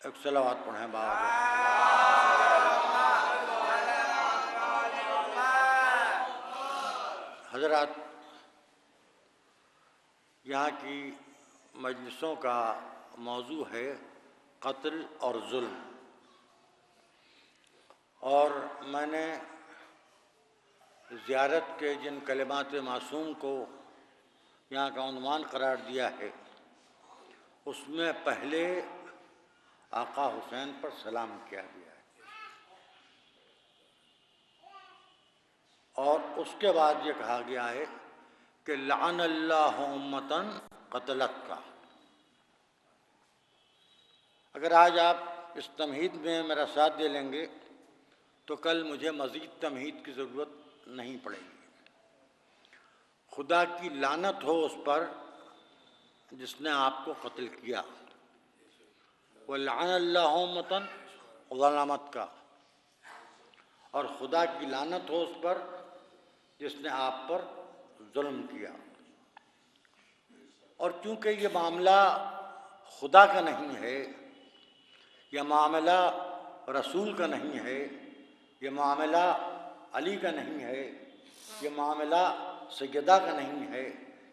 एक सलावत पढ़ें बाबा। हज़रात, यहाँ की मजलिसों का मौजू है कत्ल और जुल्म, और मैंने ज़ियारत के जिन कलिमात मासूम को यहाँ का उन्वान करार दिया है, उसमें पहले आका हुसैन पर सलाम किया गया है और उसके बाद ये कहा गया है कि लअन अल्लाहु उम्मतन क़तलत का। अगर आज आप इस तमहीद में मेरा साथ दे लेंगे तो कल मुझे मज़ीद तमहीद की ज़रूरत नहीं पड़ेगी। खुदा की लानत हो उस पर जिसने आपको कत्ल किया, वल्लअन अल्लाहु उम्मतन ज़लमत का, और खुदा की लानत हो उस पर जिसने आप पर जुल्म किया। और क्योंकि ये मामला खुदा का नहीं है, यह मामला रसूल का नहीं है, यह मामला अली का नहीं है, यह मामला सैयदा का नहीं है,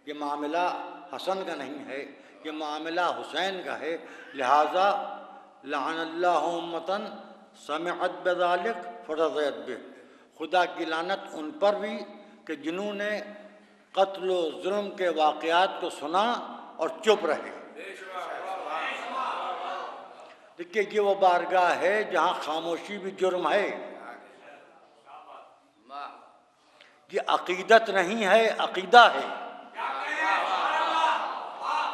यह मामला हसन का नहीं है, ये मामला हुसैन का है। लिहाजा लअनल्लाहु उम्मतन समिअत बिज़ालिक फरज़ियत बिह, खुदा की लानत उन पर भी कि जिन्होंने कत्ल व जुल्म के वाक़यात को सुना और चुप रहे। देखिए, ये वो बारगाह है जहाँ खामोशी भी जुर्म है। ये अक़ीदत नहीं है, अक़ीदा है।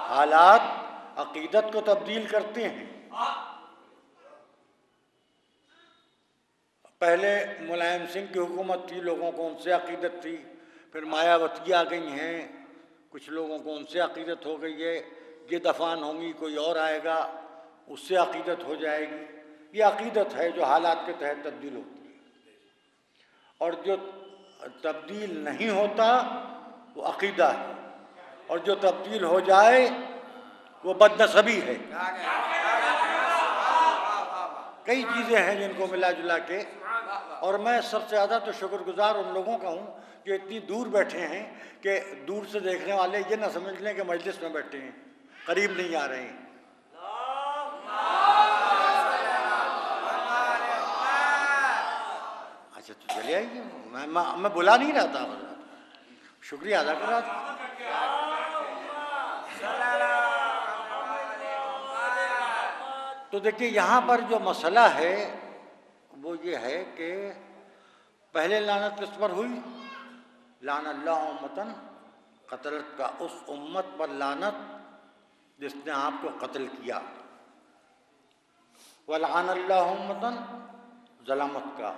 हालात अक़ीदत को तब्दील करते हैं। पहले मुलायम सिंह की हुकूमत थी, लोगों को उनसे अक़ीदत थी, फिर मायावती आ गई हैं, कुछ लोगों को उनसे अक़ीदत हो गई है, ये दफान होंगी, कोई और आएगा उससे अक़ीदत हो जाएगी। ये अक़ीदत है जो हालात के तहत तब्दील होती है, और जो तब्दील नहीं होता वो अक़ीदा है, और जो तब्दील हो जाए वो बदनसबी है। कई चीज़ें हैं जिनको मिला जुला के, और मैं सबसे ज़्यादा तो शुक्रगुजार उन लोगों का हूँ जो इतनी दूर बैठे हैं कि दूर से देखने वाले ये ना समझ लें कि मजलिस में बैठे हैं, करीब नहीं आ रहे हैं। अच्छा तो चले आइए, मैं बुला नहीं रहा था, शुक्रिया अदा कर रहा था। तो देखिए यहाँ पर जो मसला है वो ये है कि पहले लानत किस पर हुई? लानल्लाहु उम्मतन क़तलत का, उस उम्मत पर लानत जिसने आपको कत्ल किया। वलानल्लाहु उम्मतन ज़लमत का,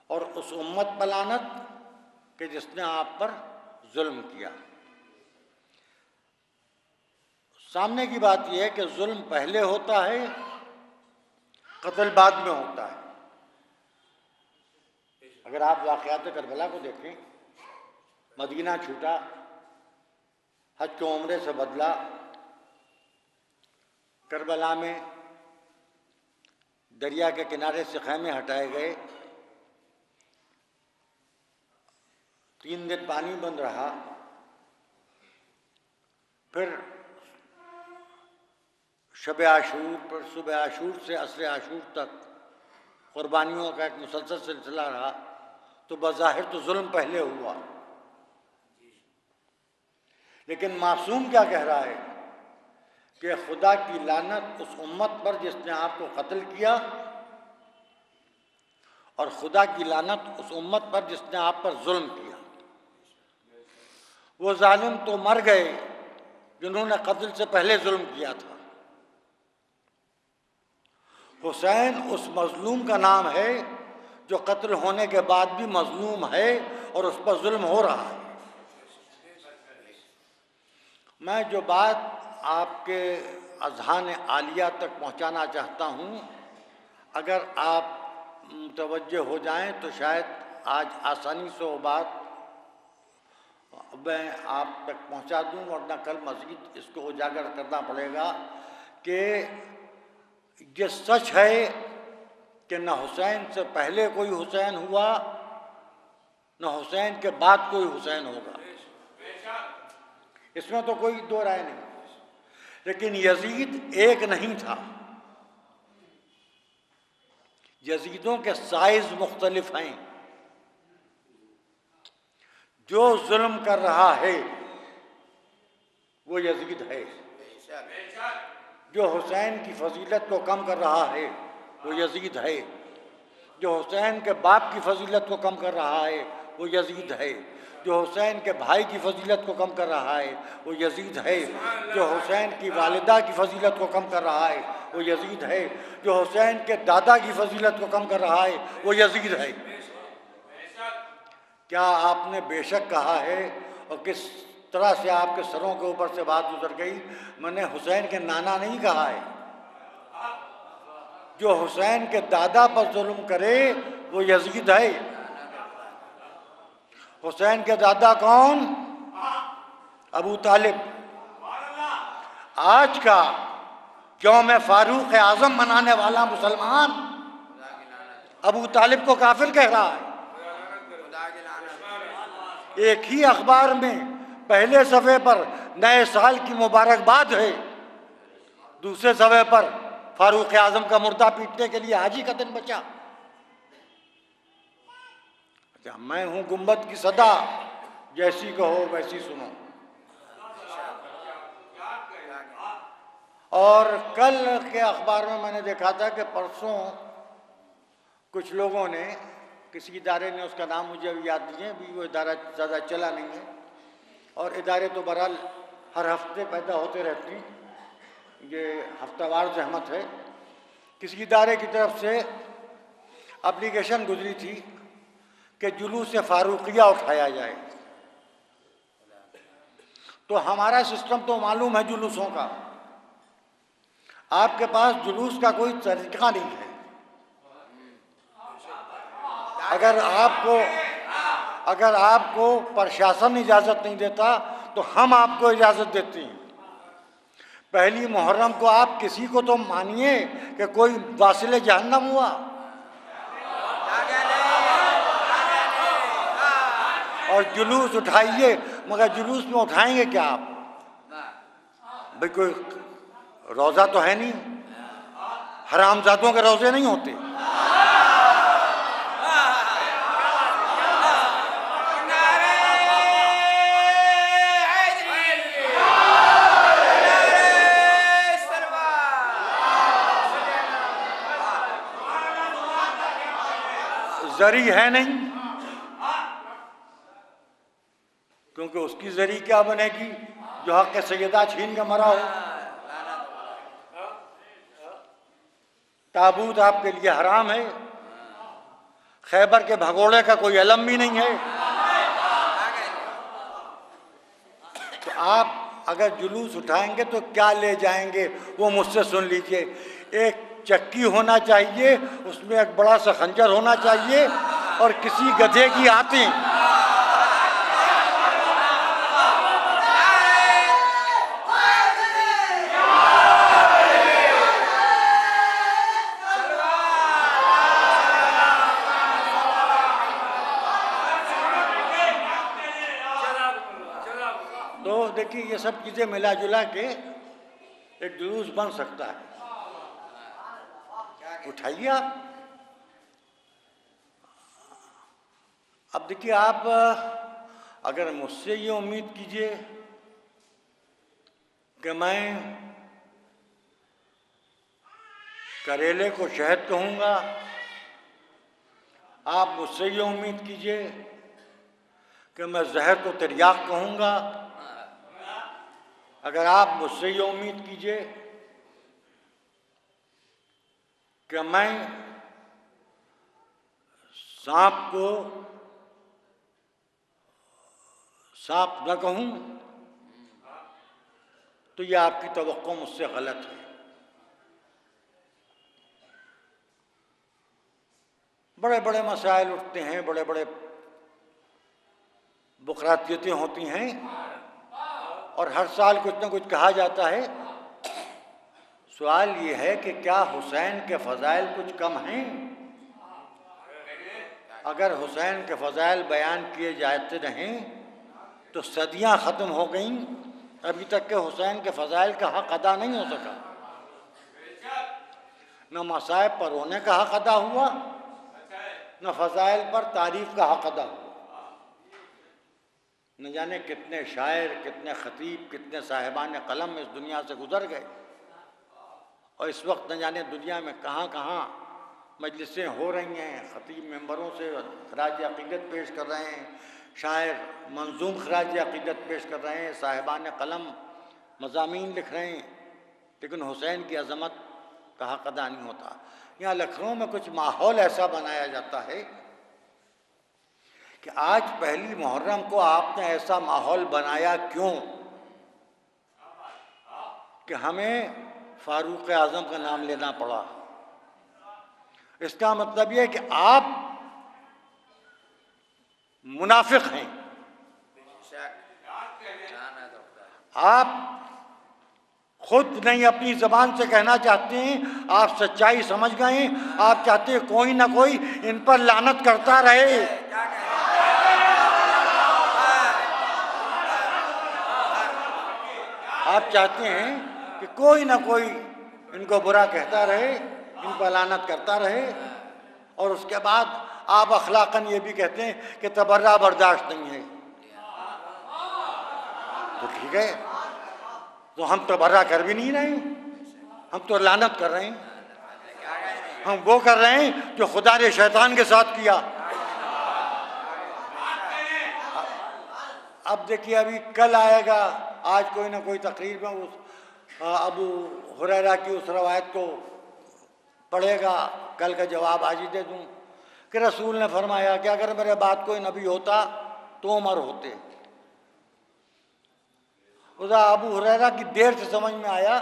और उस उम्मत पर लानत कि जिसने आप पर जुल्म किया। सामने की बात यह है कि जुल्म पहले होता है, कत्ल बाद में होता है। अगर आप वाक़यात करबला को देखें, मदीना छूटा, हज को उम्रे से बदला, करबला में दरिया के किनारे से खैमे हटाए गए, 3 दिन पानी बंद रहा, फिर शब आशूर पर सुबह आशूर से असर आशूर तक कुर्बानियों का एक मुसलसल सिलसिला रहा। तो बज़ाहिर तो जुल्म पहले हुआ, लेकिन मासूम क्या कह रहा है कि खुदा की लानत उस उम्मत पर जिसने आपको कत्ल किया, और खुदा की लानत उस उम्मत पर जिसने आप पर जुल्म किया। वो जालिम तो मर गए जिन्होंने कत्ल से पहले जुल्म किया था। हुसैन उस मजलूम का नाम है जो कत्ल होने के बाद भी मजलूम है और उस पर जुल्म हो रहा है। मैं जो बात आपके अज़हान आलिया तक पहुंचाना चाहता हूं, अगर आप मुतवज्जे हो जाएं तो शायद आज आसानी से वो बात मैं आप तक पहुंचा दूं, वरना कल मज़ीद इसको उजागर करना पड़ेगा कि ये सच है कि न हुसैन से पहले कोई हुसैन हुआ, न हुसैन के बाद कोई हुसैन होगा, इसमें तो कोई दो राय नहीं। लेकिन यजीद एक नहीं था, यजीदों के साइज मुख्तलिफ हैं। जो जुल्म कर रहा है वो यजीद है, जो हुसैन की फजीलत को कम कर रहा है वो यजीद है, जो हुसैन के बाप की फजीलत को कम कर रहा है वो यजीद है, जो हुसैन के भाई की फजीलत को कम कर रहा है वो यजीद है, जो हुसैन की वालिदा की फजीलत को कम कर रहा है वो यजीद है, जो हुसैन के दादा की फजीलत को कम कर रहा है वो यजीद है। क्या आपने बेशक कहा है, और किस तरह से आपके सरों के ऊपर से बात गुजर गई। मैंने हुसैन के नाना नहीं कहा है, जो हुसैन के दादा पर जुल्म करे वो यजीद है। हुसैन के दादा कौन? अबू तालिब। आज का यौम फारूक आजम मनाने वाला मुसलमान अबू तालिब को काफिर कह रहा है। एक ही अखबार में पहले सफ़े पर नए साल की मुबारकबाद है, दूसरे सफ़े पर फारूक आजम का मुर्दा पीटने के लिए हाजी का दिन बचा। अच्छा, मैं हूं गुंबद की सदा, जैसी कहो वैसी सुनो। और कल के अखबार में मैंने देखा था कि परसों कुछ लोगों ने, किसी इदारे ने, उसका नाम मुझे अभी याद नहीं है, अभी वो इदारा ज़्यादा चला नहीं है, और इदारे तो बहरहाल हर हफ्ते पैदा होते रहती हैं, ये हफ्तावार जहमत है। किसी इदारे की तरफ से एप्लीकेशन गुजरी थी कि जुलूस फारूकिया उठाया जाए। तो हमारा सिस्टम तो मालूम है जुलूसों का, आपके पास जुलूस का कोई तरीका नहीं है। अगर आपको प्रशासन इजाज़त नहीं देता तो हम आपको इजाज़त देते हैं। पहली मुहर्रम को आप किसी को तो मानिए कि कोई वासिले जहन्नम हुआ, और जुलूस उठाइए, मगर जुलूस में उठाएंगे क्या आप? भाई कोई रोज़ा तो है नहीं, हरामजादों के रोज़े नहीं होते। जरी है नहीं, क्योंकि उसकी जरी क्या बनेगी जो हक के सैयदा छीन के मरा हो। ताबूत आपके लिए हराम है, खैबर के भगोड़े का कोई अलम भी नहीं है। तो आप अगर जुलूस उठाएंगे तो क्या ले जाएंगे वो मुझसे सुन लीजिए। एक चक्की होना चाहिए, उसमें एक बड़ा सा खंजर होना चाहिए, और किसी गधे की आती। तो देखिए ये सब चीजें मिला जुला के एक जुलूस बन सकता है। उठाइए आप। अब देखिए आप अगर मुझसे ये उम्मीद कीजिए कि मैं करेले को शहद कहूँगा, आप मुझसे ये उम्मीद कीजिए कि मैं जहर को तिर्याक कहूँगा, अगर आप मुझसे ये उम्मीद कीजिए कि मैं सांप को सांप न कहूं, तो ये आपकी तवक्को मुझसे गलत है। बड़े बड़े मसाइल उठते हैं, बड़े बड़े बुकरातियतें होती हैं, और हर साल कुछ न कुछ कहा जाता है। सवाल ये है कि क्या हुसैन के फ़ज़ाइल कुछ कम हैं? अगर हुसैन के फ़ज़ाइल बयान किए जाते रहें तो सदियां ख़त्म हो गईं, अभी तक के हुसैन के फ़ज़ाइल का हक़ अदा नहीं हो सका। न मसाइब पर रोने का हक़ अदा हुआ, न फ़ज़ाइल पर तारीफ़ का हक़ अदा हुआ। न जाने कितने शायर, कितने ख़तीब, कितने साहिबान कलम इस दुनिया से गुज़र गए, और इस वक्त न जाने दुनिया में कहाँ कहाँ मजलिसें हो रही हैं। ख़तीब मेंबरों से खराज अक़ीदत पेश कर रहे हैं, शायर मंजूम खराज अक़ीदत पेश कर रहे हैं, साहिबान कलम मज़ामीन लिख रहे हैं, लेकिन हुसैन की अज़मत का हक़ अदा नहीं होता। यहाँ लखनऊ में कुछ माहौल ऐसा बनाया जाता है कि आज पहली मुहर्रम को आपने ऐसा माहौल बनाया क्यों कि हमें फारूक आज़म का नाम लेना पड़ा। इसका मतलब यह है कि आप मुनाफिक हैं, आप खुद नहीं अपनी ज़बान से कहना चाहते हैं, आप सच्चाई समझ गए, आप चाहते हैं कोई ना कोई इन पर लानत करता रहे। आप चाहते हैं कि कोई ना कोई इनको बुरा कहता रहे, इन पर लानत करता रहे, और उसके बाद आप अखलाकन ये भी कहते हैं कि तबर्रा बर्दाश्त नहीं है। तो ठीक है, तो हम तबर्रा कर भी नहीं रहे, हम तो लानत कर रहे हैं। हम वो कर रहे हैं जो खुदा ने शैतान के साथ किया। अब देखिए अभी कल आएगा, आज कोई ना कोई तकरीर में उस अबू हुरैरा की उस रवायत को पढ़ेगा, कल का जवाब आज ही दे दूँ कि रसूल ने फरमाया कि अगर मेरे बाद कोई नबी होता तो उमर होते। उधर अबू हुरैरा की देर से समझ में आया,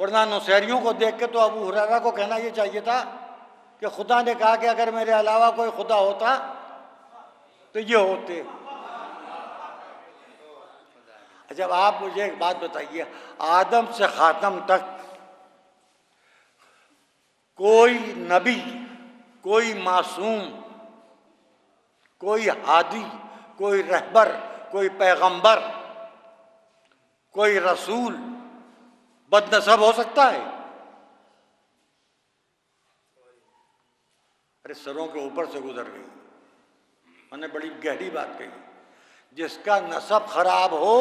वरना नुसैरियों को देख के तो अबू हुरैरा को कहना ये चाहिए था कि खुदा ने कहा कि अगर मेरे अलावा कोई खुदा होता तो ये होते। अच्छा, आप मुझे एक बात बताइए, आदम से खातम तक कोई नबी, कोई मासूम, कोई हादी, कोई रहबर, कोई पैगंबर, कोई रसूल बदनसब हो सकता है? अरे सरों के ऊपर से गुजर गई। मैंने बड़ी गहरी बात कही। जिसका नसब खराब हो,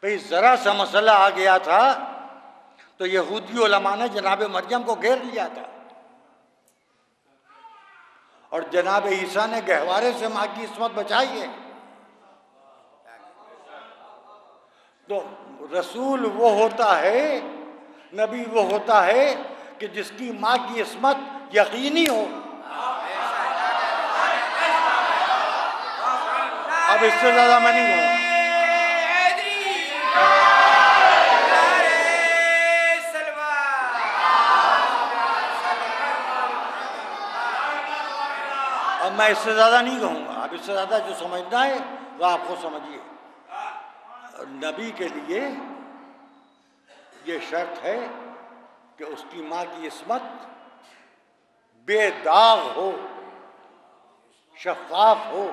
भाई जरा सा मसला आ गया था तो यहूदी उलमा ने जनाब मरियम को घेर लिया था और जनाब ईसा ने गहवारे से मां की इस्मत बचाई है। तो रसूल वो होता है, नबी वो होता है कि जिसकी मां की इस्मत यकीनी हो। अब इससे ज्यादा मैं नहीं कहूँ। अब मैं इससे ज्यादा नहीं कहूँगा। अब इससे ज्यादा जो समझना है वह आपको समझिए। नबी के लिए ये शर्त है कि उसकी माँ की इस्मत बेदाग हो, शफाफ हो।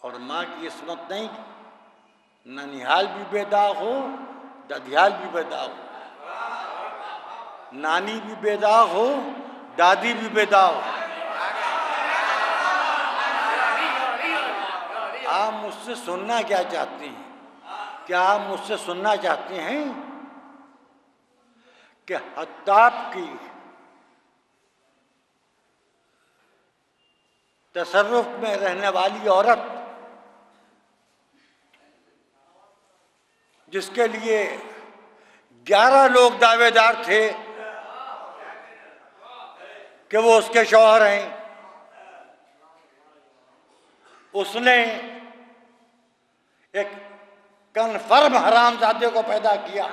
और माँ की इस्मत नहीं, ननिहाल भी बेदाग हो, ददियाल भी बेदाग हो, नानी भी बेदाग हो, दादी भी बेदाग हो। आप मुझसे सुनना क्या चाहते हैं? क्या आप मुझसे सुनना चाहते हैं कि हत्ताब की तसर्रुफ में रहने वाली औरत, जिसके लिए 11 लोग दावेदार थे कि वो उसके शौहर हैं, उसने एक कन्फर्म हरामजादे को पैदा किया।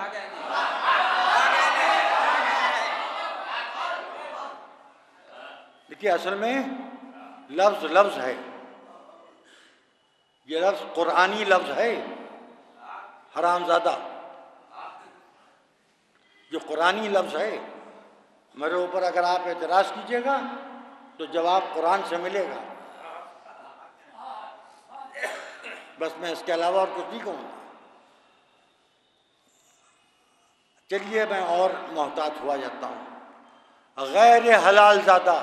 देखिए, असल में लफ्ज लफ्ज है, ये लफ्ज कुरानी लफ्ज है हरामजादा, जो कुरानी लफ्ज है। मेरे ऊपर अगर आप एतराज कीजिएगा तो जवाब कुरान से मिलेगा। बस मैं इसके अलावा और कुछ नहीं कहूँगा। चलिए मैं और मोहतात हुआ जाता हूँ। गैर हलाल ज़ादा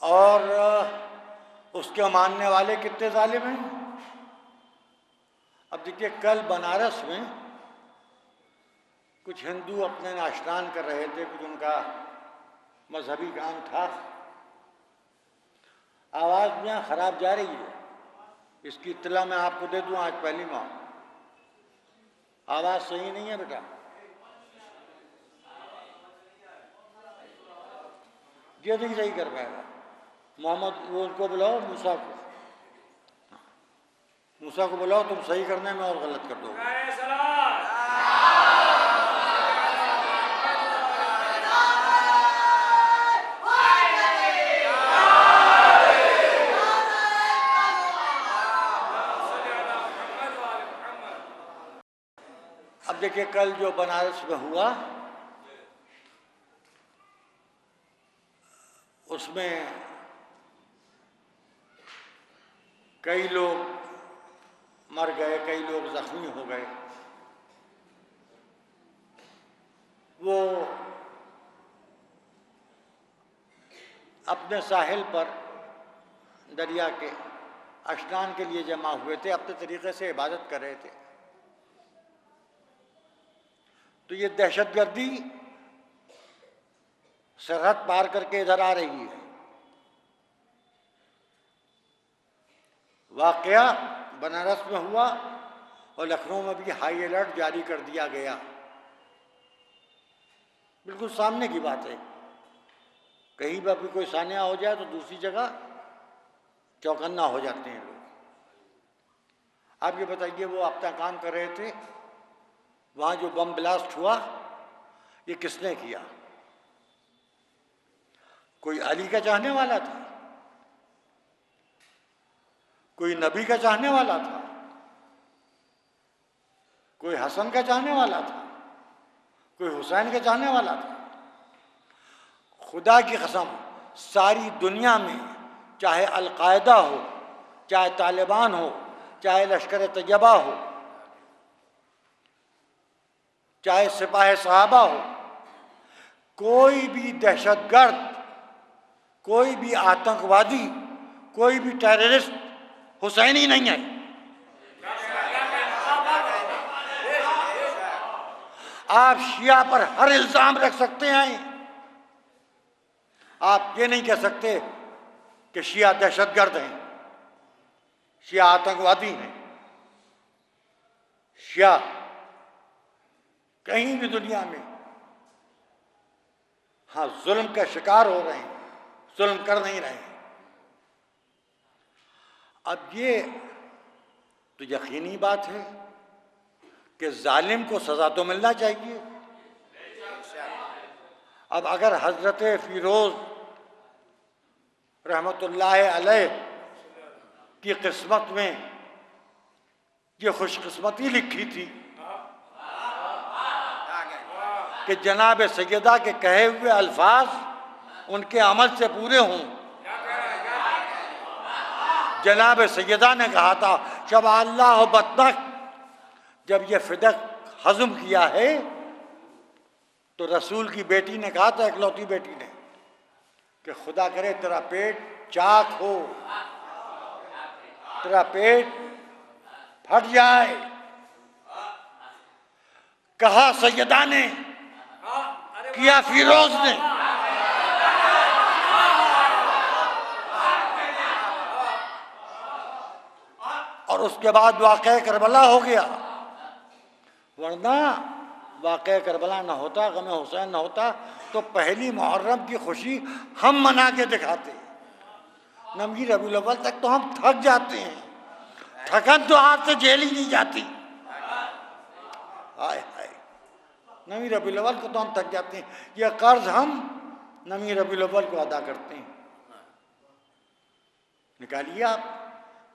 और उसके मानने वाले कितने जालिम हैं। अब देखिए, कल बनारस में कुछ हिंदू अपने नाश्तान कर रहे थे, कुछ उनका मजहबी काम था। आवाज़ में ख़राब जा रही है, इसकी इत्तला मैं आपको दे दूं आज पहली माह। आवाज़ सही नहीं है बेटा। ये नहीं सही कर पाएगा। मोहम्मद वो उनको बुलाओ, मूसा को, मूसा को बुलाओ, तुम सही करने में और गलत कर दोगे। अब देखिए, कल जो बनारस में हुआ उसमें कई लोग मर गए, कई लोग जख्मी हो गए। वो अपने साहिल पर दरिया के स्नान के लिए जमा हुए थे, अपने तरीके से इबादत कर रहे थे। तो ये दहशतगर्दी सरहद पार करके इधर आ रही है। वाकया बनारस में हुआ और लखनऊ में भी हाई अलर्ट जारी कर दिया गया। बिल्कुल सामने की बात है। कहीं पर भी कोई सान्या हो जाए तो दूसरी जगह चौकन्ना हो जाते हैं लोग। आप ये बताइए, वो अपना काम कर रहे थे, वहाँ जो बम ब्लास्ट हुआ ये किसने किया? कोई अली का चाहने वाला था, कोई नबी का चाहने वाला था, कोई हसन का चाहने वाला था, कोई हुसैन का चाहने वाला था। खुदा की कसम, सारी दुनिया में चाहे अलकायदा हो, चाहे तालिबान हो, चाहे लश्कर तैयबा हो, चाहे सिपाही साहबा हो, कोई भी दहशतगर्द, कोई भी आतंकवादी, कोई भी टेररिस्ट हुसैनी नहीं है। आप शिया पर हर इल्जाम रख सकते हैं, आप ये नहीं कह सकते कि शिया दहशतगर्द हैं, शिया आतंकवादी हैं। शिया कहीं भी दुनिया में हाँ जुल्म का शिकार हो रहे हैं, जुल्म कर नहीं रहे हैं। अब ये तो यकीनी बात है कि जालिम को सजा तो मिलना चाहिए। अब अगर हजरत फिरोज रहमतुल्लाह अलैह की किस्मत में ये खुशकिस्मती लिखी थी कि जनाब सैयदा के कहे हुए अल्फाज उनके अमल से पूरे हों। जनाब सैयदा ने कहा था शब अल्लाह बतनक, जब ये फिदक हजम किया है तो रसूल की बेटी ने कहा था, इकलौती बेटी ने, कि खुदा करे तेरा पेट चाक हो, तेरा पेट फट जाए। कहा सैयदा ने, किया फिरोज ने। और उसके बाद वाक़या करबला हो गया, वरना वाक़या करबला न होता, गम हुसैन न होता तो पहली मुहर्रम की खुशी हम मना के दिखाते। नबी रबीउल अव्वल तक तो हम थक जाते हैं, थकन तो हाथ से झेली नहीं जाती। हाय हाय, नबी रबीउल अव्वल को तो हम थक जाते हैं, यह कर्ज हम नबी रबीउल अव्वल को अदा करते हैं। निकालिए आप,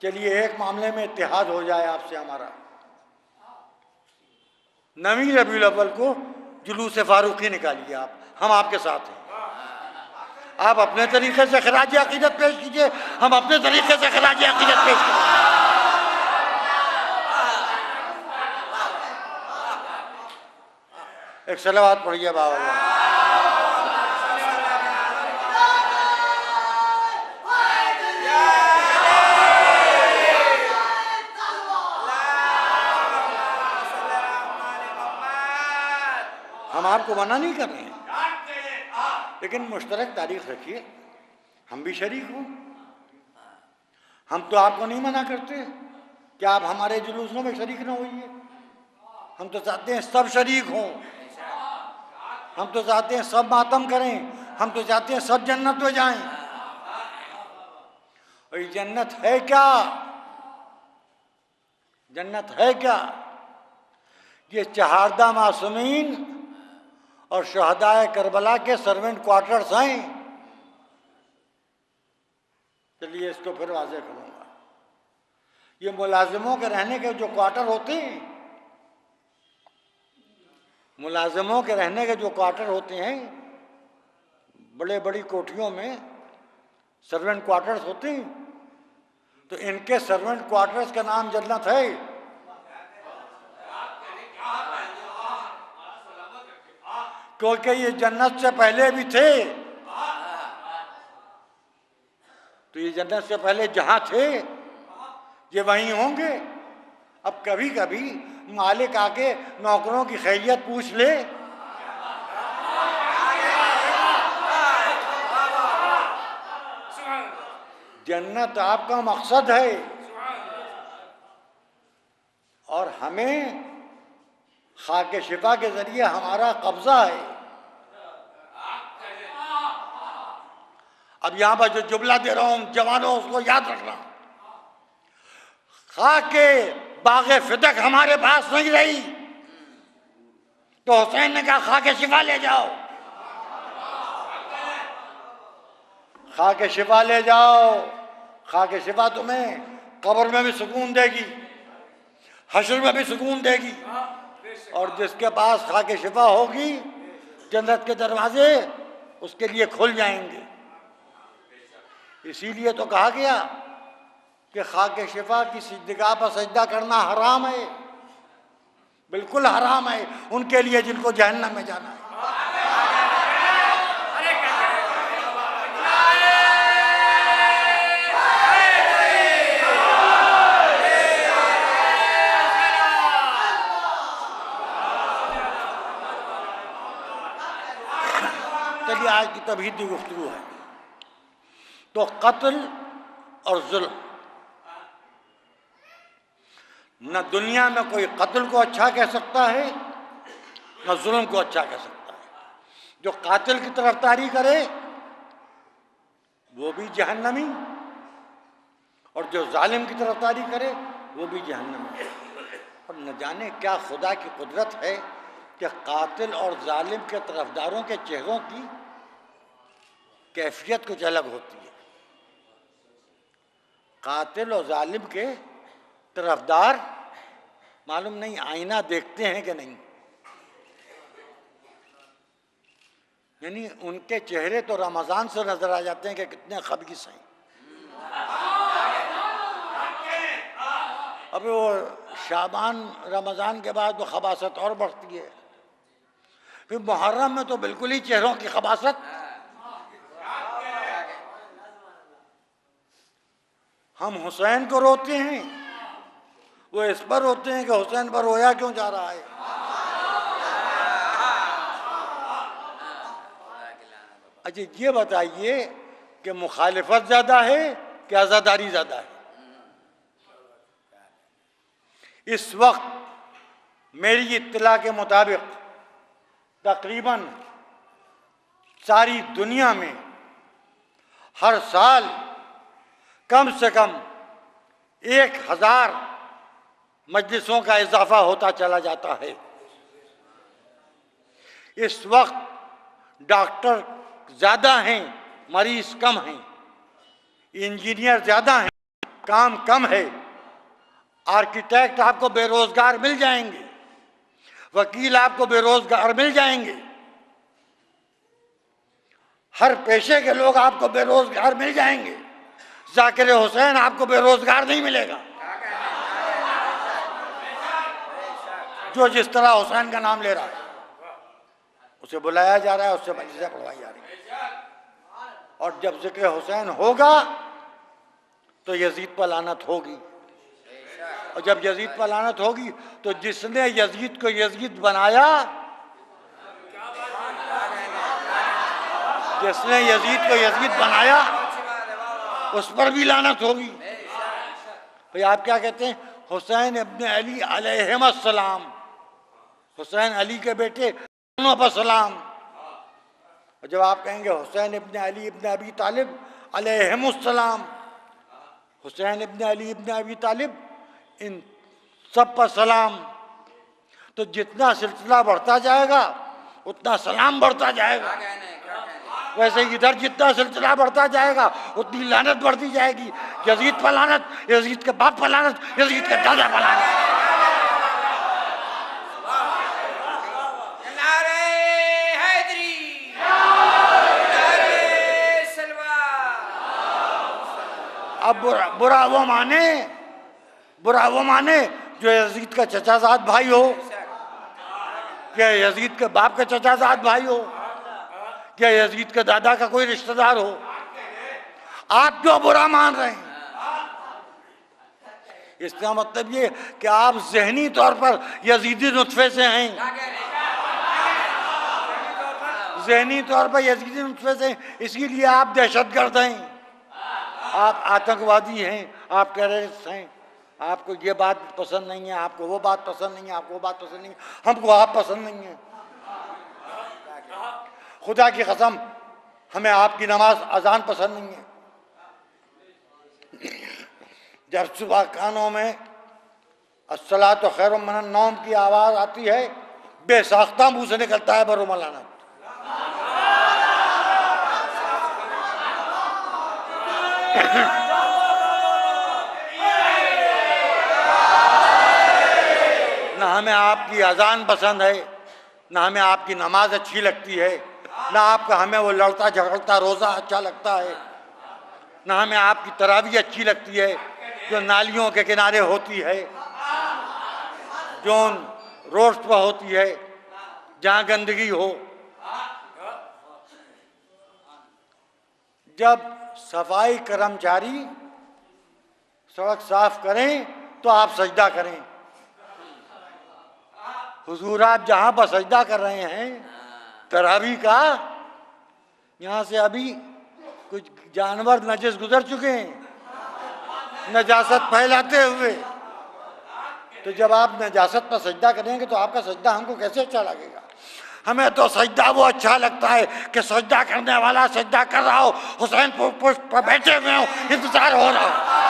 चलिए एक मामले में इत्तेहाद हो जाए आपसे हमारा। नबी रबीउल अव्वल को जुलूस फारूकी निकालिए आप, हम आपके साथ हैं। आप अपने तरीके से खराज अकीदत पेश कीजिए, हम अपने तरीके से खराज अकीदत पेश कीजिए। एक सलावत पढ़िए बाबा। हम आपको मना नहीं कर रहे हैं, लेकिन मुश्तरक तारीख रखिए, हम भी शरीक हों। हम तो आपको नहीं मना करते कि आप हमारे जुलूसों में शरीक न होइए। हम तो चाहते हैं सब शरीक हों, हम तो चाहते हैं सब मातम करें, हम तो चाहते हैं सब जन्नत में जाएं। और ये जन्नत है क्या? जन्नत है क्या? ये चहारदा मासूमीन और शहदाए करबला के सर्वेंट क्वार्टर्स हैं। चलिए इसको फिर वाज़ेह करूंगा। ये मुलाजिमों के रहने के जो क्वार्टर होते हैं, मुलाजिमों के रहने के जो क्वार्टर होते हैं, बड़े बड़ी कोठियों में सर्वेंट क्वार्टर्स होते हैं, तो इनके सर्वेंट क्वार्टर्स का नाम जन्नत है। क्योंकि ये जन्नत से पहले भी थे, तो ये जन्नत से पहले जहां थे ये वहीं होंगे। अब कभी कभी मालिक आके नौकरों की खैरियत पूछ ले, जन्नत आपका मकसद है और हमें खाके शिफा के जरिए हमारा कब्जा है। अब यहां पर जो जुमला दे रहा हूं जवानों, उसको याद रखना। खाके बागे फिदक हमारे पास नहीं रही तो हुसैन ने कहा खाके शिफा ले जाओ। खाके शिफा ले जाओ। खाके शिफा तुम्हें कब्र में भी सुकून देगी, हश्र में भी सुकून देगी। और जिसके पास खाके शिफा होगी, जन्नत के दरवाजे उसके लिए खुल जाएंगे। इसीलिए तो कहा गया कि खाके शिफा की सिजदगाह पर सजदा करना हराम है, बिल्कुल हराम है उनके लिए जिनको जहन्नम में जाना है। चलिए आज की तबहीदी गुफ्तगू है। तो कत्ल और जुल्म, न दुनिया में कोई कत्ल को अच्छा कह सकता है न जुल्म को अच्छा कह सकता है। जो कातिल की तरफदारी करे वो भी जहन्नमी, और जो जालिम की तरफदारी करे वो भी जहन्नमी। और न जाने क्या खुदा की कुदरत है कि कातिल और जालिम के तरफदारों के चेहरों की कैफियत कुछ अलग होती है। कातिल और जालिम के तरफदार मालूम नहीं आईना देखते हैं कि नहीं, यानी उनके चेहरे तो रमजान से नजर आ जाते हैं कि कितने खबीस हैं। अब वो शाबान रमजान के बाद वो खबासत और बढ़ती है। फिर मुहर्रम में तो बिल्कुल ही चेहरों की खबासत। हम हुसैन को रोते हैं, वो इस पर रोते हैं कि हुसैन पर रोया क्यों जा रहा है। अच्छा ये बताइए कि मुखालिफत ज्यादा है कि आज़ादारी ज्यादा है। इस वक्त मेरी इत्तला के मुताबिक तकरीबन सारी दुनिया में हर साल कम से कम 1000 मजलिसों का इजाफा होता चला जाता है। इस वक्त डॉक्टर ज़्यादा हैं, मरीज कम हैं, इंजीनियर ज़्यादा हैं, काम कम है, आर्किटेक्ट आपको बेरोजगार मिल जाएंगे, वकील आपको बेरोजगार मिल जाएंगे, हर पेशे के लोग आपको बेरोजगार मिल जाएंगे। जाकिर हुसैन आपको बेरोजगार नहीं मिलेगा। जो जिस तरह हुसैन का नाम ले रहा है उसे बुलाया जा रहा है, उससे मजलिसें पढ़वाई जा रही है। और जब जिक्र हुसैन होगा तो यजीद पर लानत होगी, और जब यजीद पर लानत होगी तो जिसने यजीद को यजीद बनाया, जिसने यजीद को यजीद बनाया उस पर भी लानत होगी। भाई आप क्या कहते हैं? हुसैन इब्न अली अलैहिस्सलाम, हुसैन अली के बेटे दोनों पर सलाम। और जब आप कहेंगे हुसैन इब्न अली इब्न अबी तालिब अलैहिस्सलाम, हुसैन इब्न अली इब्न अबी तालिब, इन सब पर सलाम, तो जितना सिलसिला बढ़ता जाएगा उतना सलाम बढ़ता जाएगा। वैसे इधर जितना सिलसिला बढ़ता जाएगा उतनी लानत बढ़ती जाएगी। यजीद पर लानत, यजीद के बाप पर लानत, यजीद के दादा पर लानत। अब बुरा वो माने जो यजीद का चचाजाद भाई हो, क्या यजीद के बाप का चचाजाद भाई हो, क्या यजीद के दादा का कोई रिश्तेदार हो। आप क्यों बुरा मान रहे हैं? इसका मतलब ये कि आप ज़हनी तौर पर यजीदी नुत्फे से हैं, ज़हनी तौर पर यजीदी नुत्फे से, इसीलिए आप दहशतगर्द हैं, आप आतंकवादी हैं, आप टेररिस्ट हैं। आपको ये बात पसंद नहीं है, आपको वो बात पसंद नहीं है, आपको वो बात पसंद नहीं है, हमको आप पसंद नहीं है। खुदा की कसम हमें आपकी नमाज अजान पसंद नहीं है। जब सुबह कानों में अस्सलातु खैरुम मिनन नौम की आवाज़ आती है, बेसाख्ता मुँह से निकलता है बरो मौलाना। न हमें आपकी अजान पसंद है, न हमें आपकी नमाज अच्छी लगती है, न आपका हमें वो लड़ता झगड़ता रोज़ा अच्छा लगता है, न हमें आपकी तरावी अच्छी लगती है जो नालियों के किनारे होती है, जो रोड पर होती है, जहाँ गंदगी हो। जब सफाई कर्मचारी सड़क साफ करें तो आप सजदा करें। हुजूर आप जहाँ पर सजदा कर रहे हैं तरावी का, यहाँ से अभी कुछ जानवर नजस गुजर चुके हैं नजासत फैलाते हुए। तो जब आप नजासत पर सजदा करेंगे तो आपका सजदा हमको कैसे अच्छा लगेगा? हमें तो सजदा वो अच्छा लगता है कि सजदा करने वाला सजदा कर रहा हो, हुसैन पुष्प पर बैठे हुए हो, इंतजार हो रहा हो।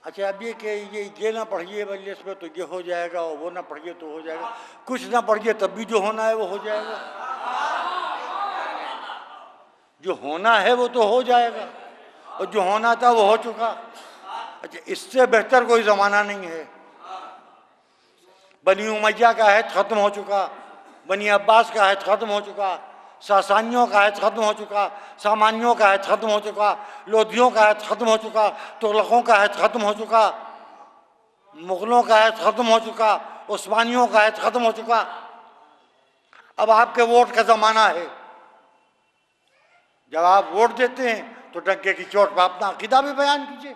अच्छा, अब ये ना पढ़िए मजलिस में तो ये हो जाएगा, और वो ना पढ़िए तो हो जाएगा। कुछ ना पढ़िए तब भी जो होना है वो हो जाएगा। जो होना है वो तो हो जाएगा, और जो होना था वो हो चुका। अच्छा, इससे बेहतर कोई ज़माना नहीं है। बनी उमैया का हैत ख़त्म हो चुका, बनी अब्बास का हैत ख़त्म हो चुका, सासानियों का हैत ख़त्म हो चुका, सामानियों का हैत ख़त्म हो चुका, लोधियों का हैत ख़त्म हो चुका, तुगलकों का हैत ख़त्म हो चुका, मुग़लों का हैत ख़त्म हो चुका, उस्मानियों का हैत ख़त्म हो चुका। अब आपके वोट का ज़माना है। जब आप वोट देते हैं तो डंके की चोट पर अपना अक़ीदा भी बयान कीजिए।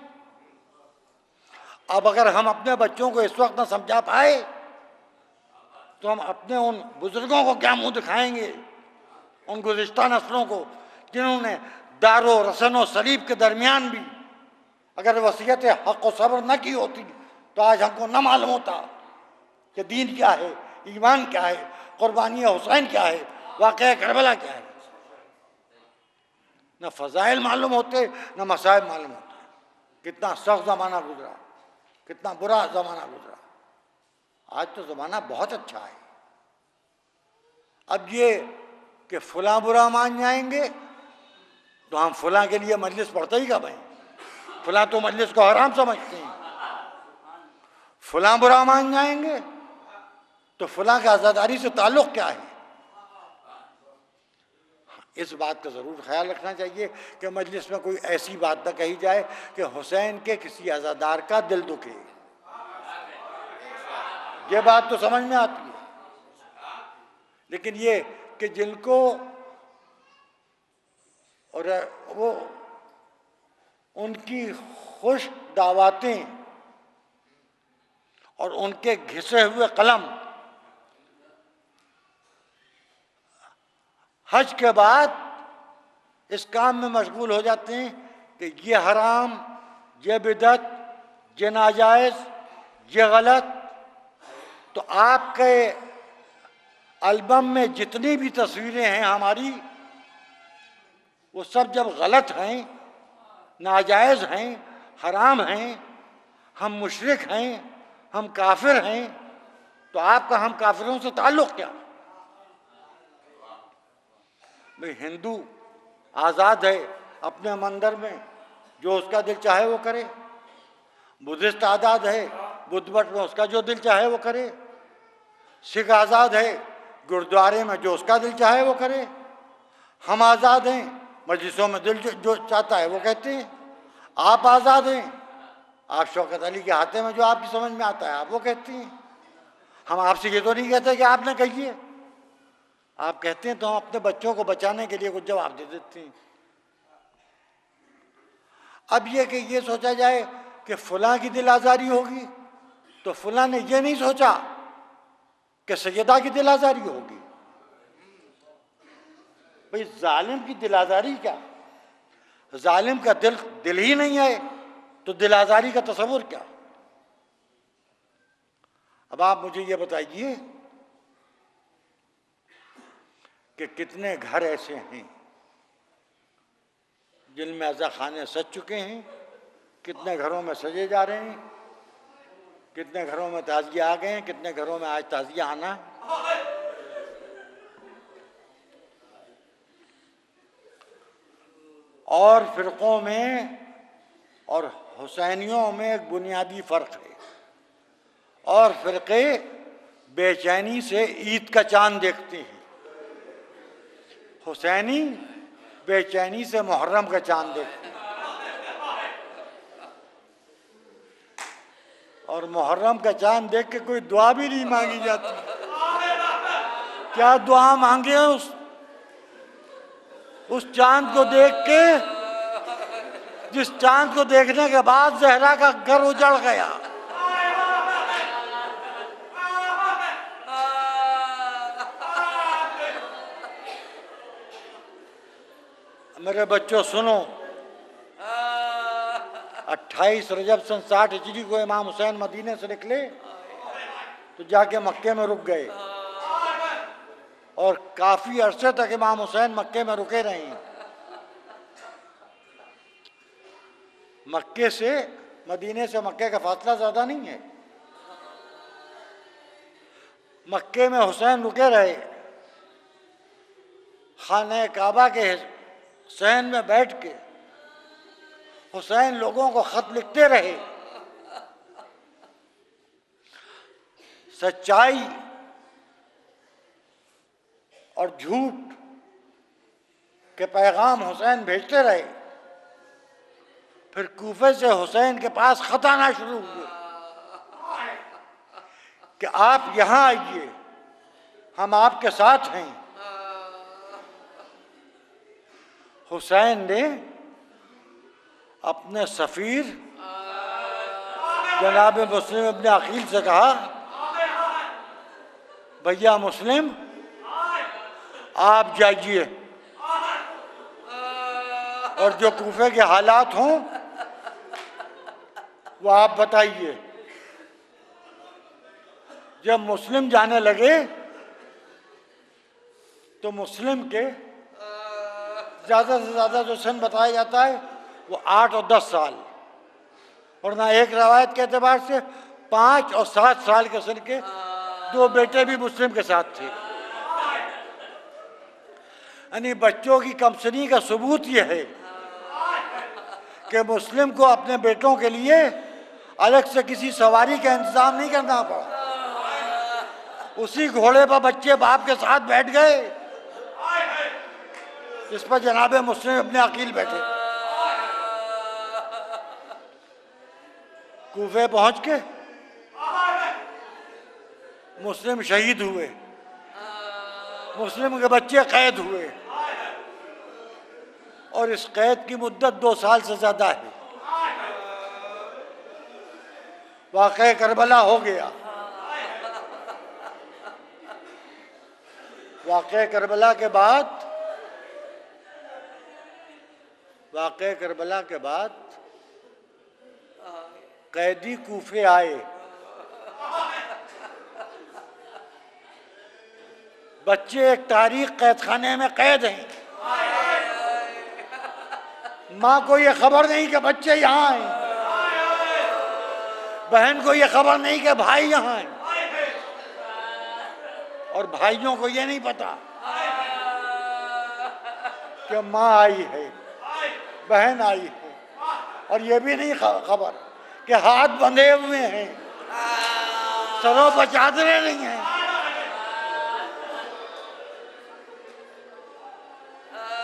अब अगर हम अपने बच्चों को इस वक्त न समझा पाए तो हम अपने उन बुजुर्गों को क्या मुंह दिखाएंगे, उन गुज़िश्ता नस्लों को जिन्होंने दारो रसन और सलीब के दरमियान भी अगर वसीयत हक़ और सब्र न की होती तो आज हमको न मालूम होता कि दीन क्या है, ईमान क्या है, कुर्बानी हुसैन क्या है, वाक़या करबला क्या है। न फ़ज़ाइल मालूम होते, न मसाइब मालूम होते। कितना सख्त ज़माना गुजरा, कितना बुरा ज़माना गुजरा। आज तो ज़माना बहुत अच्छा है। अब ये कि फलां बुरा मान जाएंगे तो हम फलां के लिए मजलिस पढ़ते ही कब हैं? फलां तो मजलिस को हराम समझते हैं। फलां बुरा मान जाएंगे तो फलां के आज़ादारी से ताल्लुक़ क्या है? इस बात का ज़रूर ख्याल रखना चाहिए कि मजलिस में कोई ऐसी बात न कही जाए कि हुसैन के किसी आज़ादार का दिल दुखे। ये बात तो समझ में आती है, लेकिन ये कि जिनको और वो उनकी खुश दावतें और उनके घिसे हुए कलम हज के बाद इस काम में मशगूल हो जाते हैं कि ये हराम, ये बिदअत, ये नाजायज़, ये गलत। तो आपके एल्बम में जितनी भी तस्वीरें हैं हमारी, वो सब जब गलत हैं, नाजायज़ हैं, हराम हैं, हम मुशरिक हैं, हम काफिर हैं, तो आपका हम काफिरों से ताल्लुक़ क्या? भाई हिंदू आज़ाद है अपने मंदिर में जो उसका दिल चाहे वो करे, बुद्धिस्ट आज़ाद है बुद्ध मठ में उसका जो दिल चाहे वो करे, सिख आज़ाद है गुरुद्वारे में जो उसका दिल चाहे वो करे, हम आज़ाद हैं मजलिसों में दिल जो चाहता है वो कहते हैं, आप आज़ाद हैं, आप शौकत अली के हाथे में जो आपकी समझ में आता है आप वो कहती हैं। हम आपसे ये तो नहीं कहते कि आपने कहिए, आप कहते हैं तो हम अपने बच्चों को बचाने के लिए कुछ जवाब दे देते हैं। अब ये कि ये सोचा जाए कि फलां की दिल आज़ारी होगी तो फलां ने ये नहीं सोचा कि सैयदा की दिल आज़ारी होगी। भाई जालिम की दिल आज़ारी क्या? जालिम का दिल ही नहीं है तो दिल आज़ारी का तस्वुर क्या? अब आप मुझे ये बताइए कि कितने घर ऐसे हैं जिनमें अज़ा खाने सज चुके हैं, कितने घरों में सजे जा रहे हैं, कितने घरों में ताज़िया आ गए हैं, कितने घरों में आज ताज़िया आना है। और फ़िरक़ों में और हुसैनियों में एक बुनियादी फ़र्क है। और फ़िरक़े बेचैनी से ईद का चाँद देखते हैं, हुसैनी बेचैनी से मुहर्रम का चाँद देखते हैं। और मुहर्रम का चाँद देख के कोई दुआ भी नहीं मांगी जाती। क्या दुआ मांगे उस चाँद को देख के, जिस चाँद को देखने के बाद ज़हरा का घर उजड़ गया। मेरे बच्चों सुनो, 28 रजब सन 60 हिजरी को इमाम हुसैन मदीने से निकले तो जाके मक्के में रुक गए और काफ़ी अरसे तक इमाम हुसैन मक्के में रुके रहे। मक्के से मदीने से मक्के का फासला ज़्यादा नहीं है। मक्के में हुसैन रुके रहे, खाने काबा के हुसैन में बैठ के हुसैन लोगों को ख़त लिखते रहे। सच्चाई और झूठ के पैगाम हुसैन भेजते रहे। फिर कूफे से हुसैन के पास ख़त आना शुरू हुए कि आप यहाँ आइए, हम आपके साथ हैं। हुसैन ने अपने सफ़ीर जनाब मुस्लिम इब्न अकील से कहा, भैया मुस्लिम आप जाइए और जो कूफे के हालात हों वो आप बताइए। जब मुस्लिम जाने लगे तो मुस्लिम के ज़्यादा से ज़्यादा जो सन बताया जाता है वो 8 और 10 साल, और ना एक रवायत के एतबार से 5 और 7 साल के सन के 2 बेटे भी मुस्लिम के साथ थे। यानी बच्चों की कमसनी का सबूत यह है कि मुस्लिम को अपने बेटों के लिए अलग से किसी सवारी का इंतजाम नहीं करना पड़ा। उसी घोड़े पर बच्चे बाप के साथ बैठ गए जिस पर जनाब मुस्लिम इब्न अकील बैठे। कूफे पहुंच के मुस्लिम शहीद हुए, मुस्लिम के बच्चे कैद हुए, और इस कैद की मुद्दत 2 साल से ज़्यादा है। वाक़या करबला हो गया। वाक़या करबला के बाद कैदी कूफे आए। बच्चे एक तारीख कैद खाने में कैद हैं। माँ को ये खबर नहीं कि बच्चे यहाँ हैं, बहन को ये खबर नहीं कि भाई यहाँ हैं, और भाइयों को ये नहीं पता कि माँ आई है, बहन आई है, और ये भी नहीं खबर कि हाथ बंधे हुए हैं, सरों पर चादरें नहीं हैं।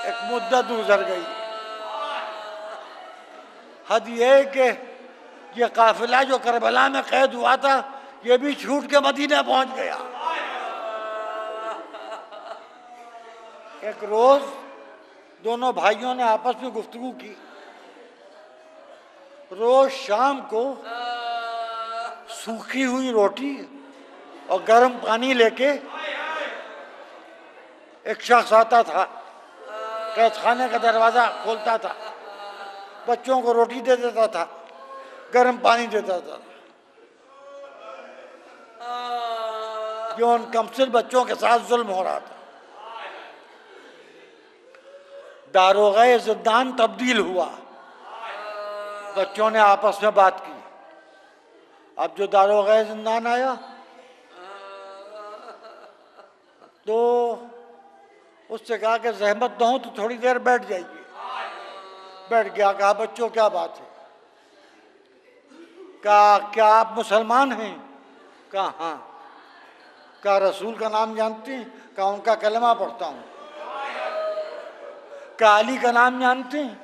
एक मुद्दत गुजर गई। हद ये कि ये काफिला जो करबला में कैद हुआ था ये भी छूट के मदीना पहुंच गया। एक रोज दोनों भाइयों ने आपस में गुफ्तगू की। रोज शाम को सूखी हुई रोटी और गर्म पानी लेके एक शख्स आता था, कैद खाने का दरवाज़ा खोलता था, बच्चों को रोटी दे देता था, गर्म पानी देता था। जो उन कमसिन बच्चों के साथ जुल्म हो रहा था, दारोगाए जिंदान तब्दील हुआ। बच्चों ने आपस में बात की। अब जो दारोगाए जिंदान आया तो उससे कहा कि जहमत न हो तो थोड़ी देर बैठ जाइए। बैठ गया। कहा बच्चों क्या बात है? कहा क्या आप मुसलमान हैं? कहा हाँ। कहा रसूल का नाम जानते हैं? कहा उनका कलमा पढ़ता हूँ। कहा अली का नाम जानते हैं?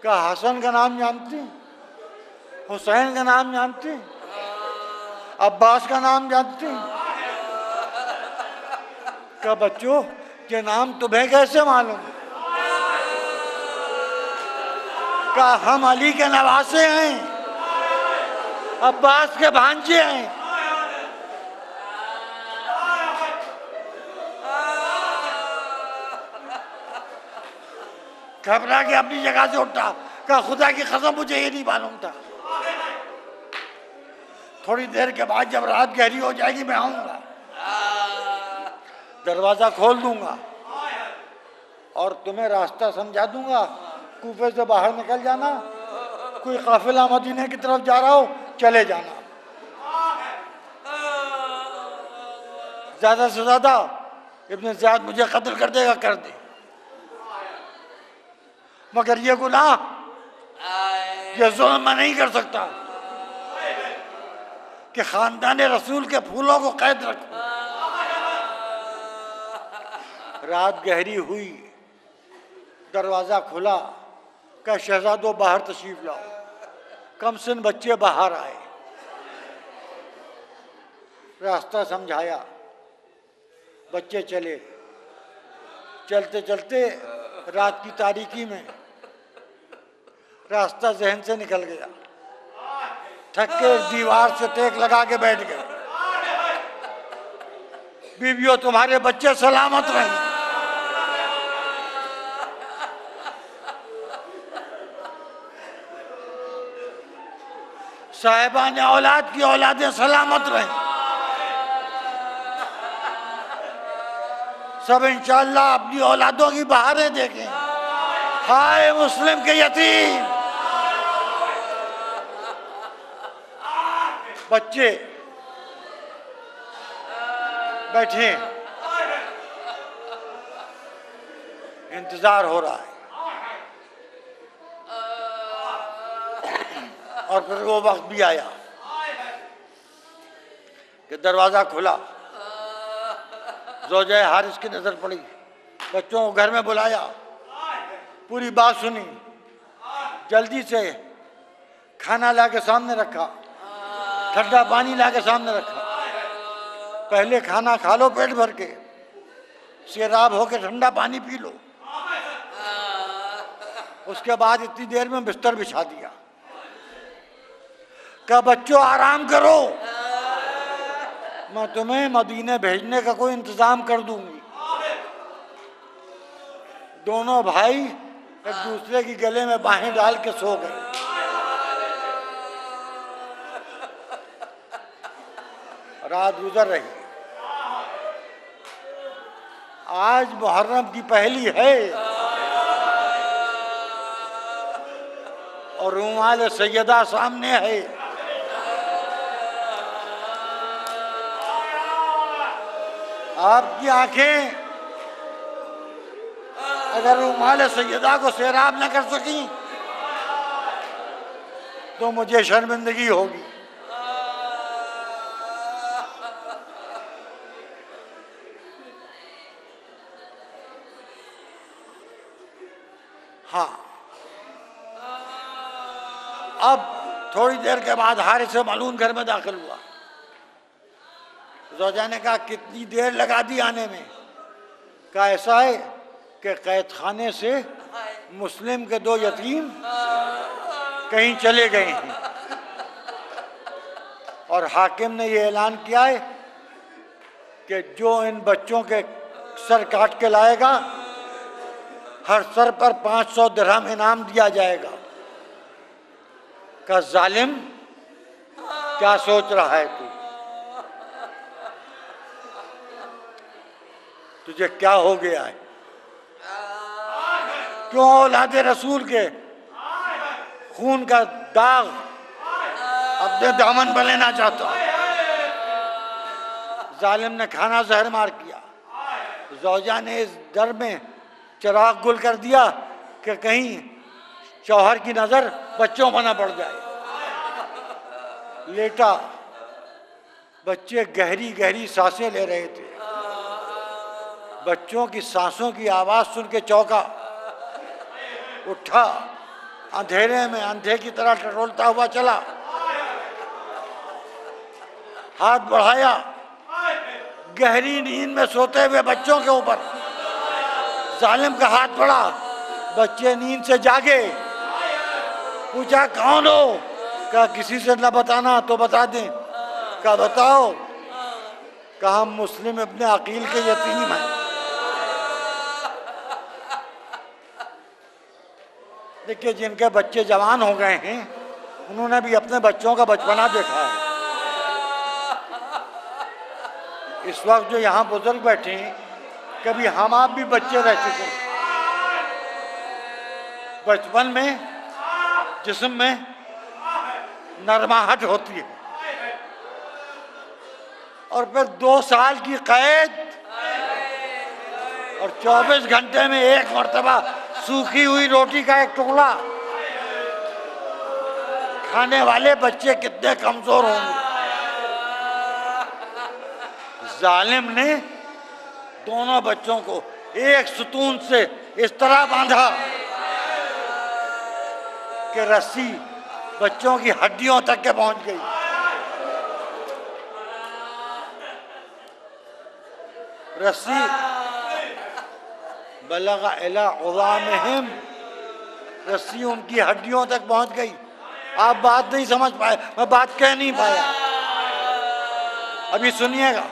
कहा हसन का नाम जानते हैं? हुसैन का नाम जानते हैं? अब्बास का नाम जानते हैं? कहा बच्चों ये नाम तुम्हें कैसे मालूम? कहा हम अली के नवासे हैं, अब्बास के भांजे हैं। घबरा के अपनी जगह से उठा। कहा खुदा की कसम मुझे ये नहीं मालूम था। थोड़ी देर के बाद जब रात गहरी हो जाएगी मैं आऊंगा, दरवाजा खोल दूंगा और तुम्हें रास्ता समझा दूंगा। कूफे से बाहर निकल जाना, कोई काफिला मदीने की तरफ जा रहा हो चले जाना। ज्यादा से ज्यादा इब्न ज़ियाद मुझे कत्ल कर देगा, कर दे, मगर ये गुनाह, ये जुल्म मैं नहीं कर सकता कि खानदान रसूल के फूलों को कैद रखूं। रात गहरी हुई, दरवाजा खुला। का शहजादों बाहर तशरीफ लाओ। कम सिन बच्चे बाहर आए, रास्ता समझाया, बच्चे चले। चलते चलते रात की तारीकी में रास्ता जहन से निकल गया। थक के दीवार से टेक लगा के बैठ गए। बीवियों तुम्हारे बच्चे सलामत रहे। साहिबान औलाद की औलादें सलामत रहे। सब इंशाअल्लाह अपनी औलादों की बहारें देखें। हाय मुस्लिम के यतीम बच्चे बैठे, इंतजार हो रहा है। और फिर वो वक्त भी आया कि दरवाजा खुला। ज़ौजा हारिस की नजर पड़ी, बच्चों को घर में बुलाया, पूरी बात सुनी, जल्दी से खाना ला के सामने रखा, ठंडा पानी ला के सामने रखा। पहले खाना खा लो पेट भर के, सैराब होके ठंडा पानी पी लो। उसके बाद इतनी देर में बिस्तर बिछा दिया। कहा बच्चों आराम करो, मैं तुम्हें मदीने भेजने का कोई इंतजाम कर दूंगी। दोनों भाई एक दूसरे की गले में बाहें डाल के सो गए। रात गुजर रही। आज मुहर्रम की पहली है और रुमाल सैयदा सामने है। आपकी आंखें अगर रुमाल सैयदा को सैराब न कर सकी तो मुझे शर्मिंदगी होगी। हाँ, अब थोड़ी देर के बाद हारिस से मालूम घर में दाखिल हुआ। ज़ौजा ने कहा कितनी देर लगा दी आने में? कहा ऐसा है कि कैद खाने से मुस्लिम के दो यतीम कहीं चले गए हैं और हाकिम ने ये ऐलान किया है कि जो इन बच्चों के सर काट के लाएगा हर सर पर 500 दिरहम इनाम दिया जाएगा। का जालिम क्या सोच रहा है तू? तुझे क्या हो गया है? क्यों औलादे रसूल के खून का दाग अपने दामन पर लेना चाहता? जालिम ने खाना जहर मार किया। ज़ौजा ने इस डर में चिराग गुल कर दिया कि कहीं शौहर की नजर बच्चों पर न पड़ जाए। लेटा, बच्चे गहरी गहरी सांसें ले रहे थे। बच्चों की सांसों की आवाज सुन के चौंका, उठा, अंधेरे में अंधे की तरह टटोलता हुआ चला, हाथ बढ़ाया, गहरी नींद में सोते हुए बच्चों के ऊपर जालिम का हाथ पड़ा। बच्चे नींद से जागे। पूछा कौन हो? कहा किसी से न बताना तो बता दें। कहा बताओ। कहा हम मुस्लिम इब्ने अकील के यतीम हैं। देखिए, जिनके बच्चे जवान हो गए हैं उन्होंने भी अपने बच्चों का बचपना देखा है। इस वक्त जो यहाँ बुजुर्ग बैठे हैं, कभी हम आप भी बच्चे रह चुके हैं। बचपन में जिस्म में नरमाहट होती है और फिर 2 साल की कैद और 24 घंटे में एक मर्तबा सूखी हुई रोटी का एक टुकड़ा खाने वाले बच्चे कितने कमजोर होंगे। जालिम ने दोनों बच्चों को एक सुतून से इस तरह बांधा कि रस्सी बच्चों की हड्डियों तक के पहुंच गई। रस्सी बलगा इला उज़ामिहिम, रस्सी उनकी हड्डियों तक पहुंच गई। आप बात नहीं समझ पाए, मैं बात कह नहीं पाया। अभी सुनिएगा।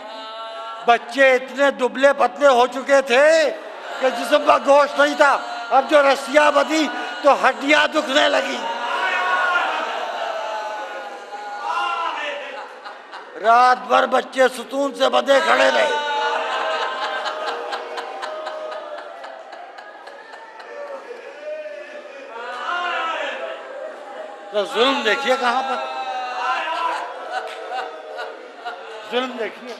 बच्चे इतने दुबले पतले हो चुके थे कि जिस्म का गोश्त नहीं था। अब जो रस्सियां बंधी तो हड्डियां दुखने लगी। रात भर बच्चे सुतून से बंधे खड़े रहे। तो जुल्म देखिए कहां पर, जुल्म देखिए।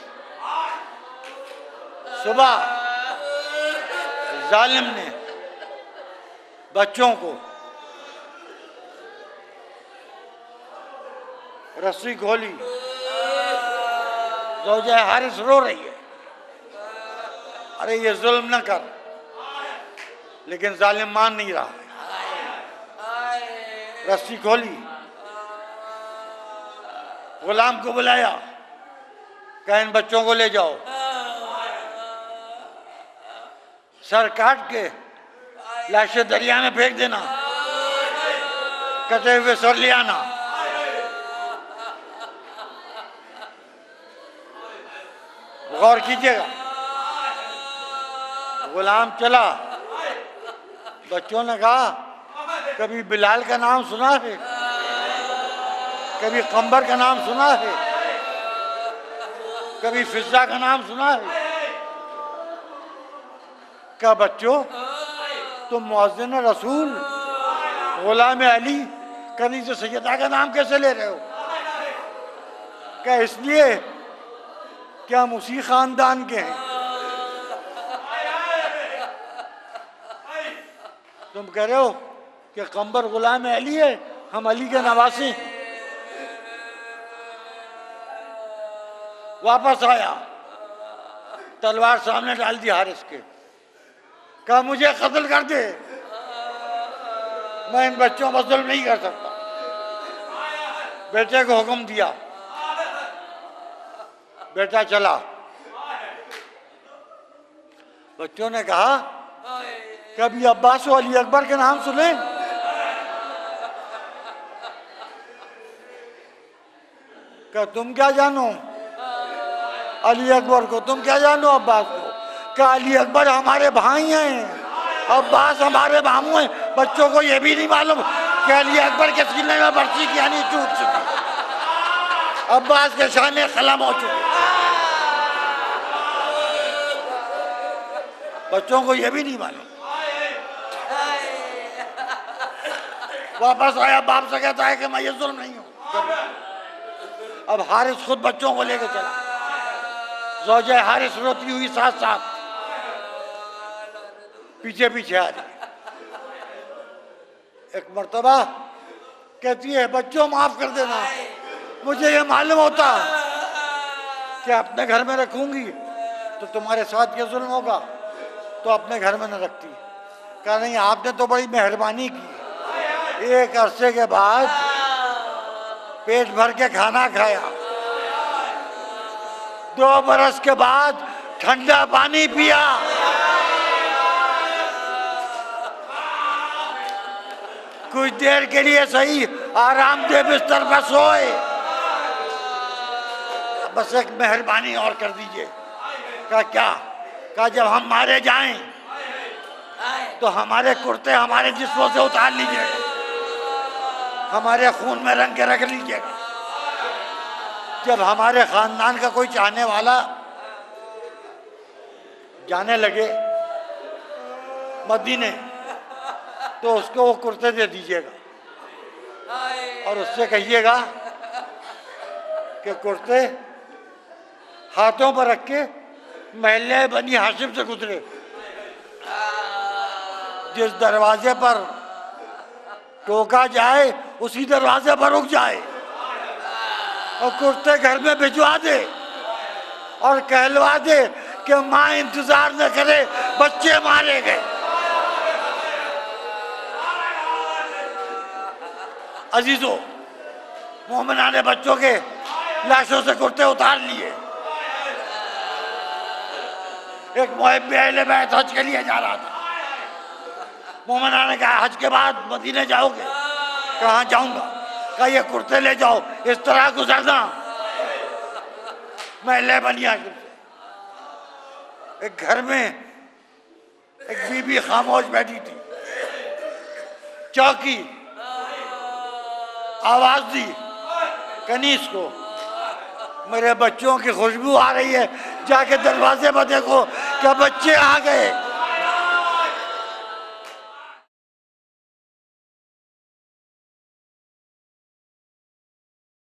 सुबह जालिम ने बच्चों को रस्सी खोली। ज़ौजा हारिस रो रही है, अरे ये जुल्म न कर, लेकिन जालिम मान नहीं रहा। रस्सी खोली, गुलाम को बुलाया, कहा इन बच्चों को ले जाओ, सर काट के लाशें दरिया में फेंक देना, कटे हुए सर ले आना। गौर कीजिएगा। गुलाम चला। बच्चों ने कहा कभी बिलाल का नाम सुना है? कभी कंबर का नाम सुना है? कभी फिजा का नाम सुना है? क्या बच्चों, तुम मुअज्जिन रसूल गुलाम अली कनीज़ सैयदा का नाम कैसे ले रहे हो? क्या इसलिए क्या हम उसी खानदान के हैं? तुम कह रहे हो कि कंबर गुलाम अली है, हम अली के नवासी हैं। वापस आया, तलवार सामने डाल दी हारिस के, कहा मुझे कत्ल कर दे, मैं इन बच्चों पर जुल्म नहीं कर सकता। बेटे को हुक्म दिया, बेटा चला। बच्चों ने कहा कभी अब्बास और अली अकबर के नाम सुने? क्या तुम क्या जानो अली अकबर को, तुम क्या जानो अब्बास को? क्या अली अकबर हमारे भाई हैं, अब्बास हमारे मामू हैं। बच्चों को यह भी नहीं मालूम कि अली अकबर के सीने में बर्ची की यानी टूट चुकी, अब्बास के शाने कलम हो चुके। बच्चों को ये भी नहीं मालूम। वापस आया, बाप से कहता है कि मैं ये जुल्म नहीं हूं। अब हारिस खुद बच्चों को लेकर चला, ज़ौजे हारिस रोती हुई साथ साथ पीछे पीछे आ रही। एक मर्तबा कहती है, बच्चों माफ कर देना, मुझे ये मालूम होता कि अपने घर में रखूंगी तो तुम्हारे साथ ये जुल्म होगा, तो अपने घर में न रखती। कहा नहीं, आपने तो बड़ी मेहरबानी की। एक अरसे के बाद पेट भर के खाना खाया, 2 बरस के बाद ठंडा पानी पिया, कुछ देर के लिए सही आरामदेह बिस्तर पर सोए, बस एक मेहरबानी और कर दीजिए। कहा क्या? कहा जब हम मारे जाएं तो हमारे कुर्ते हमारे जिस्मों से उतार लीजिएगा, हमारे खून में रंग के रख लीजिएगा। जब हमारे खानदान का कोई चाहने वाला जाने लगे मदीने तो उसको वो कुर्ते दे दीजिएगा और उससे कहिएगा कि कुर्ते हाथों पर रख के महल्ले बनी हाशिम से गुजरे, जिस दरवाजे पर टोका जाए उसी दरवाजे पर रुक जाए और कुर्ते घर में भिजवा दे और कहलवा दे कि माँ इंतजार न करे, बच्चे मारे गए। अजीजों, मोमिना ने बच्चों के लाशों से कुर्ते उतार लिए। एक मुहिब अहले बैत हज के लिए जा रहा था। मोमिना ने कहा, हज के बाद मदीने जाओगे? कहाँ जाऊंगा? कहा ये कुर्ते ले जाओ, इस तरह गुजरना महल्ले बनिया। एक घर में एक बीबी खामोश बैठी थी, चौकी, आवाज दी कनीस को, मेरे बच्चों की खुशबू आ रही है, जाके दरवाजे पर देखो क्या बच्चे आ गए।